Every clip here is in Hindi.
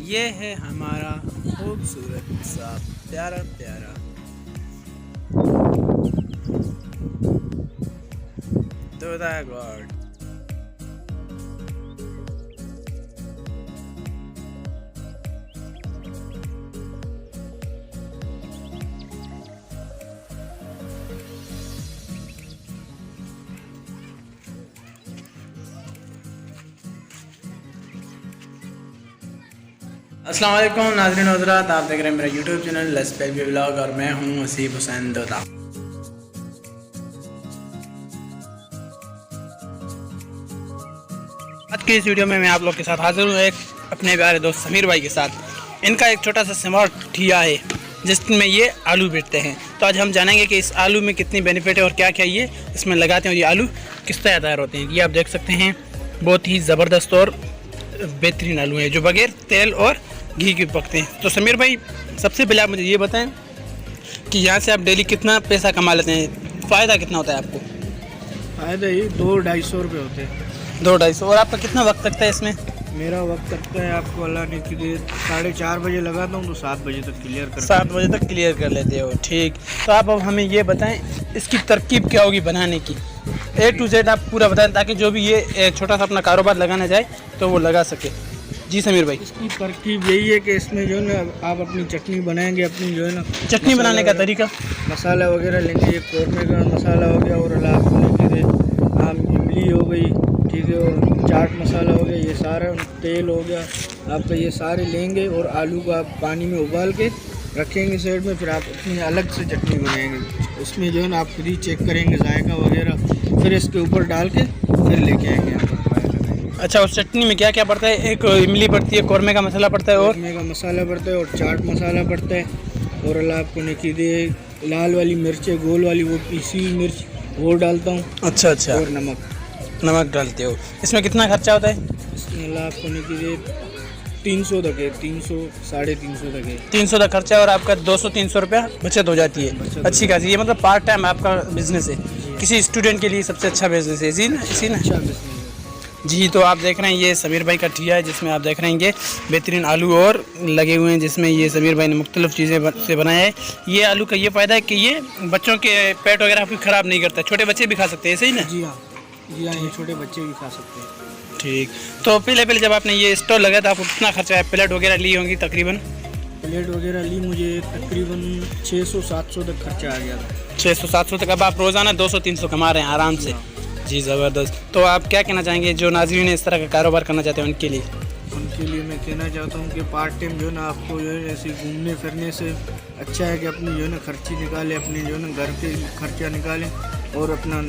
ये है हमारा खूबसूरत सा प्यारा प्यारा तोता गॉड। अस्सलाम वालेकुम नाज़रीन हज़रात, आप देख रहे हैं मेरा YouTube channel let's play vlog और मैं हूं हसीब हुसैन तोता। आज की इस वीडियो में मैं आप लोग के साथ हाजिर हूं एक अपने प्यारे दोस्त समीर भाई के साथ। इनका एक छोटा सा स्मार्ट ठिया है जिसमें ये आलू बेचते हैं। तो आज हम जानेंगे कि इस आलू में कितनी बेनिफिट है और क्या क्या ये इसमें लगाते हैं और ये आलू किस तरह तैयार होते हैं। ये आप देख सकते हैं बहुत ही ज़बरदस्त और बेहतरीन आलू हैं जो बगैर तेल और घी के पकते हैं। तो समीर भाई सबसे पहले आप मुझे ये बताएं कि यहाँ से आप डेली कितना पैसा कमा लेते हैं, फ़ायदा कितना होता है आपको? फ़ायदा ही 200-250 रुपये होते हैं। 200-250। और आपका कितना वक्त लगता है इसमें? मेरा वक्त लगता है आपको अल्लाह ने कि 4:30 बजे लगाता हूँ तो 7 बजे तक क्लियर कर 7 बजे तक क्लियर कर लेते हो, ठीक। तो आप अब हमें ये बताएं इसकी तरकीब क्या होगी बनाने की, A to Z आप पूरा बताएं ताकि जो भी ये छोटा सा अपना कारोबार लगाना चाहे तो वो लगा सके। जी समीर भाई। इसकी तरकीब यही है कि इसमें जो है ना आप अपनी चटनी बनाएंगे, अपनी जो है ना चटनी बनाने का तरीका, मसाला वगैरह लेंगे। एक कौरमे का मसाला हो गया और अल्लाह आपको आम इमली हो गई, ठीक है, और चाट मसाला हो गया, ये सारा तेल हो गया आपका, ये सारे लेंगे और आलू को आप पानी में उबाल के रखेंगे साइड में। फिर आप अपनी अलग से चटनी बनाएंगे, उसमें जो है ना आप खुद ही चेक करेंगे जायका वगैरह, फिर इसके ऊपर डाल के फिर लेके आएंगे यहाँ पर। अच्छा, उस चटनी में क्या क्या पड़ता है? एक इमली पड़ती है, कौरमे का मसाला पड़ता है और कौरमे का मसाला पड़ता है और चाट मसाला पड़ता है और अल्लाह आपको निकी दे लाल वाली मिर्चें गोल वाली वो पीसी मिर्च वो डालता हूँ। अच्छा अच्छा। और नमक डालते हो। इसमें कितना खर्चा होता है? इसमें अल्लाह आपको निकी दे 300 तक है, 300 350 तक है। 300 तक खर्चा और आपका 200-300 रुपया बचत हो जाती है। अच्छी खासी, ये मतलब पार्ट टाइम आपका बिजनेस है, किसी स्टूडेंट के लिए सबसे अच्छा बिजनेस है। जी ना, इसी ना। अच्छा बिजनेस जी। तो आप देख रहे हैं ये समीर भाई का ठिया है जिसमें आप देख रहे हैं ये बेहतरीन आलू और लगे हुए हैं जिसमें ये समीर भाई ने मुख्तलिफ चीज़ें से बनाया है। ये आलू का ये फ़ायदा है कि ये बच्चों के पेट वगैरह आपको ख़राब नहीं करता, छोटे बच्चे भी खा सकते हैं, सही ना? जी हाँ, जी हाँ, ये छोटे बच्चे भी खा सकते हैं। ठीक। तो पहले जब आपने ये स्टोर लगाया था आपको कितना खर्चा है? प्लेट वगैरह ली होंगी तकरीबन? प्लेट वगैरह ली मुझे तकरीबन 600-700 तक खर्चा आ गया था। 600-700 तक। अब आप रोज़ाना 200-300 कमा रहे हैं आराम से। जी ज़बरदस्त। तो आप क्या कहना चाहेंगे जो नाज़रीन इस तरह का कारोबार करना चाहते हैं उनके लिए? उनके लिए मैं कहना चाहता हूँ कि पार्ट टाइम जो है ना आपको जो है ऐसे घूमने फिरने से अच्छा है कि अपनी जो है ना खर्ची निकालें, अपने जो है ना घर के खर्चा निकालें और अपना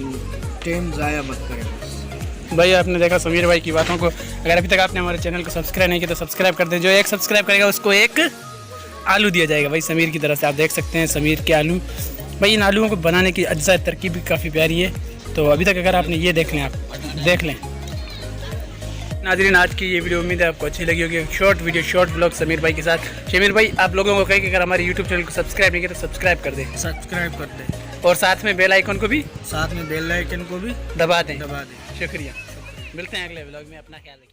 टाइम ज़ाया मत करें। भाई आपने देखा समीर भाई की बातों को। अगर अभी तक आपने हमारे चैनल को सब्सक्राइब नहीं किया तो सब्सक्राइब कर दें। जो एक सब्सक्राइब करेगा उसको एक आलू दिया जाएगा भाई समीर की तरफ से। आप देख सकते हैं समीर के आलू। भाई इन आलूओं को बनाने की अज्जा तरकीब भी काफ़ी प्यारी है। तो अभी तक अगर आपने ये देख लें, आप देख लें। नाज़रीन आज की ये वीडियो उम्मीद है आपको अच्छी लगी होगी। Short video, short blog Sameer भाई के साथ। समीर भाई आप लोगों को कहें कि अगर हमारे यूट्यूब चैनल को सब्सक्राइब नहीं किया तो सब्सक्राइब कर दें, सब्सक्राइब कर दें और साथ में बेल आइकन को भी दबा दें। दबा दें। शुक्रिया। मिलते हैं अगले व्लॉग में, अपना ख्याल रखिए।